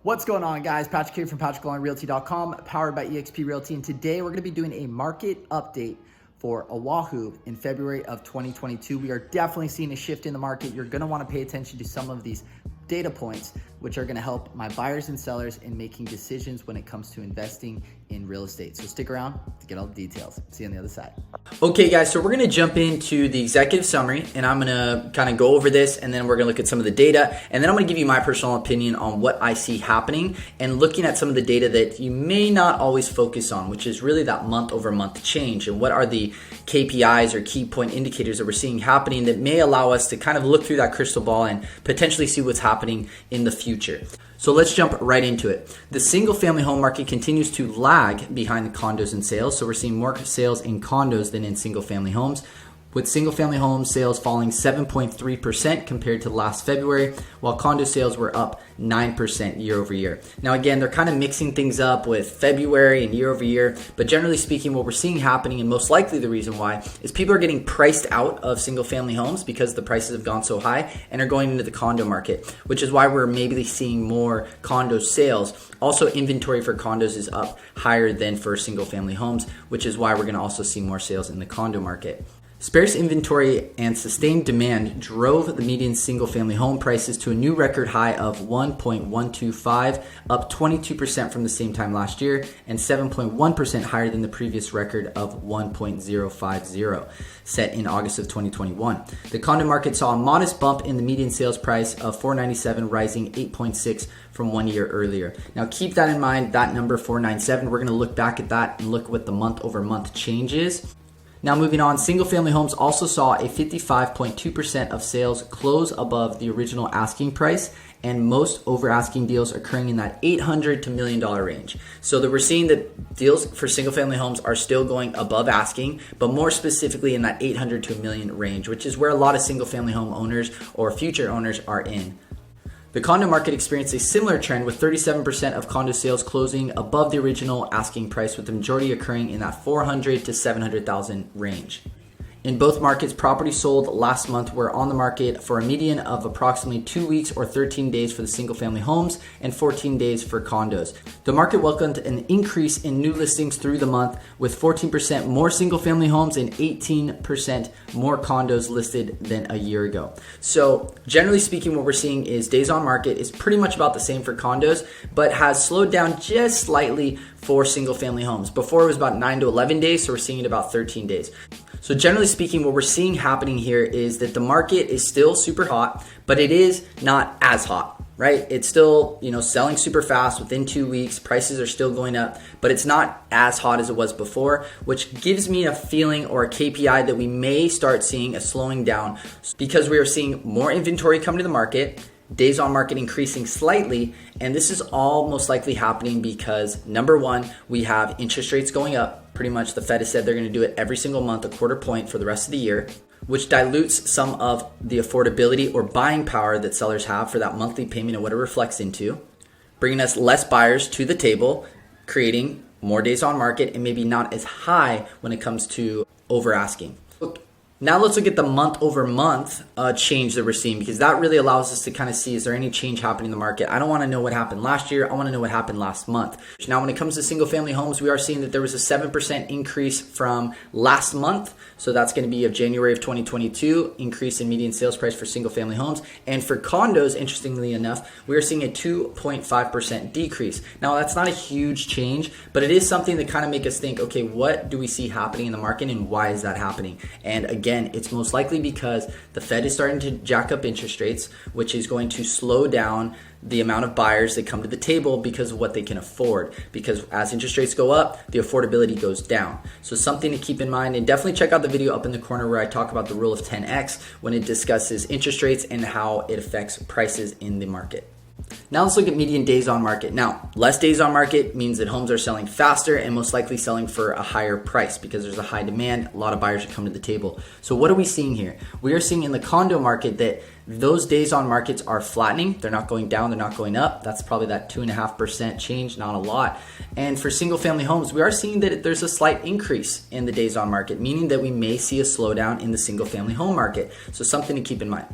What's going on, guys? Patrick here from PatrickLongRealty.com, powered by eXp Realty. And today we're going to be doing a market update for Oahu in February of 2022. We are definitely seeing a shift in the market. You're going to want to pay attention to some of these data points, which are going to help my buyers and sellers in making decisions when it comes to investing in real estate. So stick around to get all the details. See you on the other side. Okay, guys, so we're going to jump into the executive summary, and I'm going to kind of go over this, and then we're going to look at some of the data, and then I'm going to give you my personal opinion on what I see happening and looking at some of the data that you may not always focus on, which is really that month-over-month change, and what are the KPIs or key point indicators that we're seeing happening that may allow us to kind of look through that crystal ball and potentially see what's happening in the future. So let's jump right into it. The single family home market continues to lag behind the condos and sales. So we're seeing more sales in condos than in single family homes, with single family home sales falling 7.3% compared to last February, while condo sales were up 9% year over year. Now again, they're kind of mixing things up with February and year over year, but generally speaking, what we're seeing happening, and most likely the reason why, is people are getting priced out of single family homes because the prices have gone so high and are going into the condo market, which is why we're maybe seeing more condo sales. Also, inventory for condos is up higher than for single family homes, which is why we're going to also see more sales in the condo market. Sparse inventory and sustained demand drove the median single-family home prices to a new record high of 1.125, up 22% from the same time last year, and 7.1% higher than the previous record of 1.050, set in August of 2021. The condo market saw a modest bump in the median sales price of $497, rising 8.6 from 1 year earlier. Now keep that in mind, that number 497, we're going to look back at that and look what the month-over-month change is. Now moving on, single family homes also saw a 55.2% of sales close above the original asking price, and most over asking deals occurring in that $800 to $1 million range. So that we're seeing that deals for single family homes are still going above asking, but more specifically in that $800 to $1 million range, which is where a lot of single family home owners or future owners are in. The condo market experienced a similar trend, with 37% of condo sales closing above the original asking price, with the majority occurring in that $400,000 to $700,000 range. In both markets, properties sold last month were on the market for a median of approximately 2 weeks or 13 days for the single-family homes and 14 days for condos. The market welcomed an increase in new listings through the month, with 14% more single-family homes and 18% more condos listed than a year ago. So generally speaking, what we're seeing is days on market is pretty much about the same for condos, but has slowed down just slightly for single-family homes. Before it was about 9 to 11 days, so we're seeing it about 13 days. So generally speaking, what we're seeing happening here is that the market is still super hot, but it is not as hot, right? It's still, selling super fast within 2 weeks. Prices are still going up, but it's not as hot as it was before, which gives me a feeling or a KPI that we may start seeing a slowing down, because we are seeing more inventory come to the market, days on market increasing slightly, and this is all most likely happening because, number one, we have interest rates going up. Pretty much the Fed has said they're going to do it every single month, a quarter point for the rest of the year, which dilutes some of the affordability or buying power that sellers have for that monthly payment and what it reflects into, bringing us less buyers to the table, creating more days on market, and maybe not as high when it comes to over asking. Now let's look at the month over month change that we're seeing, because that really allows us to kind of see, is there any change happening in the market? I don't want to know what happened last year. I want to know what happened last month. Now, when it comes to single family homes, we are seeing that there was a 7% increase from last month. So that's going to be of January of 2022, increase in median sales price for single family homes. And for condos, interestingly enough, we are seeing a 2.5% decrease. Now, that's not a huge change, but it is something that kind of make us think, okay, what do we see happening in the market and why is that happening? And again, it's most likely because the Fed is starting to jack up interest rates, which is going to slow down the amount of buyers that come to the table because of what they can afford. Because as interest rates go up, the affordability goes down. So something to keep in mind, and definitely check out the video up in the corner where I talk about the rule of 10x when it discusses interest rates and how it affects prices in the market. Now let's look at median days on market. Now, less days on market means that homes are selling faster and most likely selling for a higher price because there's a high demand. A lot of buyers are coming to the table. So what are we seeing here? We are seeing in the condo market that those days on markets are flattening. They're not going down, they're not going up. That's probably that 2.5% change, not a lot. And for single family homes, we are seeing that there's a slight increase in the days on market, meaning that we may see a slowdown in the single family home market. So something to keep in mind.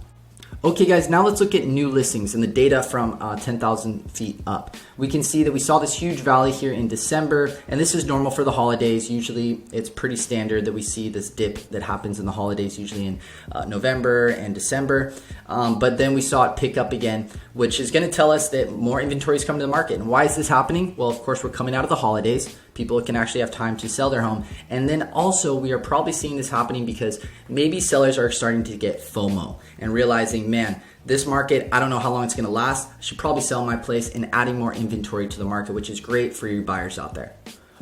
Okay guys, now let's look at new listings and the data from 10,000 feet up. We can see that we saw this huge valley here in December, and this is normal for the holidays. Usually it's pretty standard that we see this dip that happens in the holidays, usually in November and December. But then we saw it pick up again, which is gonna tell us that more inventory is coming to the market. And why is this happening? Well, of course, we're coming out of the holidays. People can actually have time to sell their home. And then also we are probably seeing this happening because maybe sellers are starting to get FOMO and realizing, man, this market, I don't know how long it's gonna last. I should probably sell my place, and adding more inventory to the market, which is great for you buyers out there.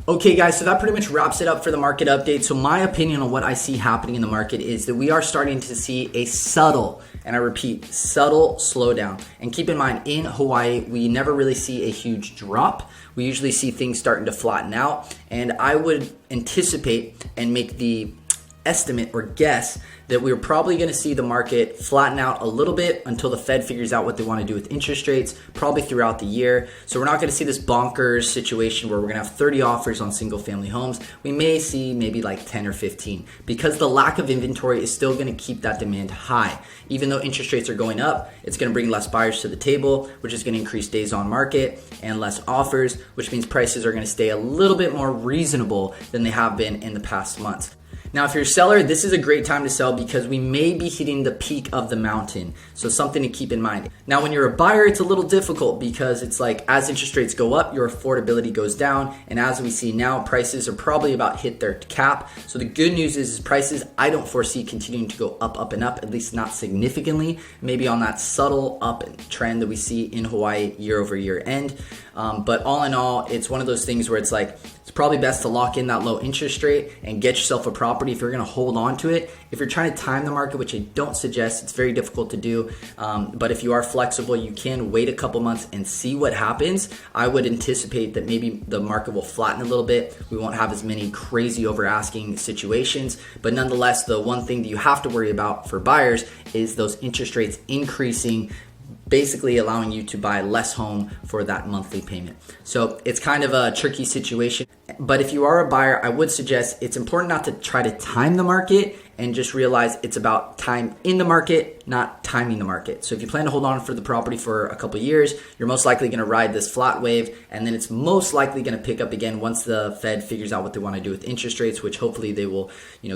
Okay guys, so that pretty much wraps it up for the market update. So my opinion on what I see happening in the market is that we are starting to see a subtle, and I repeat, subtle slowdown. And keep in mind, in Hawaii, we never really see a huge drop. We usually see things starting to flatten out. And I would anticipate and make the estimate or guess that we're probably going to see the market flatten out a little bit until the Fed figures out what they want to do with interest rates, probably throughout the year. So we're not going to see this bonkers situation where we're going to have 30 offers on single family homes. We may see maybe like 10 or 15 because the lack of inventory is still going to keep that demand high. Even though interest rates are going up, it's going to bring less buyers to the table, which is going to increase days on market and less offers, which means prices are going to stay a little bit more reasonable than they have been in the past months. Now, if you're a seller, this is a great time to sell because we may be hitting the peak of the mountain. So something to keep in mind. Now, when you're a buyer, it's a little difficult because it's like as interest rates go up, your affordability goes down. And as we see now, prices are probably about hit their cap. So the good news is prices, I don't foresee continuing to go up, and up, at least not significantly, maybe on that subtle up trend that we see in Hawaii year over year end. But all in all, it's one of those things where it's like, it's probably best to lock in that low interest rate and get yourself a property if you're going to hold on to it. If you're trying to time the market, which I don't suggest, it's very difficult to do. But if you are flexible, you can wait a couple months and see what happens. I would anticipate that maybe the market will flatten a little bit. We won't have as many crazy over asking situations. But nonetheless, the one thing that you have to worry about for buyers is those interest rates increasing, basically allowing you to buy less home for that monthly payment. So it's kind of a tricky situation. But if you are a buyer, I would suggest it's important not to try to time the market and just realize it's about time in the market, not timing the market. So if you plan to hold on for the property for a couple of years, you're most likely going to ride this flat wave, and then it's most likely going to pick up again once the Fed figures out what they want to do with interest rates, which hopefully they will,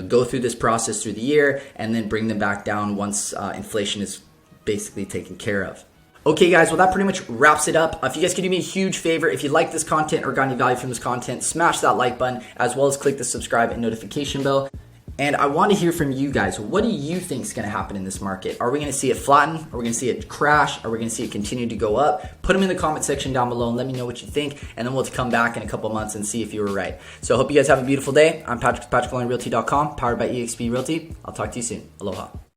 go through this process through the year and then bring them back down once inflation is basically taken care of. Okay guys, well that pretty much wraps it up. If you guys could do me a huge favor, if you like this content or got any value from this content, smash that like button as well as click the subscribe and notification bell. And I want to hear from you guys. What do you think is going to happen in this market? Are we going to see it flatten? Are we going to see it crash? Are we going to see it continue to go up? Put them in the comment section down below and let me know what you think. And then we'll come back in a couple months and see if you were right. So I hope you guys have a beautiful day. I'm Patrick, PatrickOnlineRealty.com, powered by eXp Realty. I'll talk to you soon. Aloha.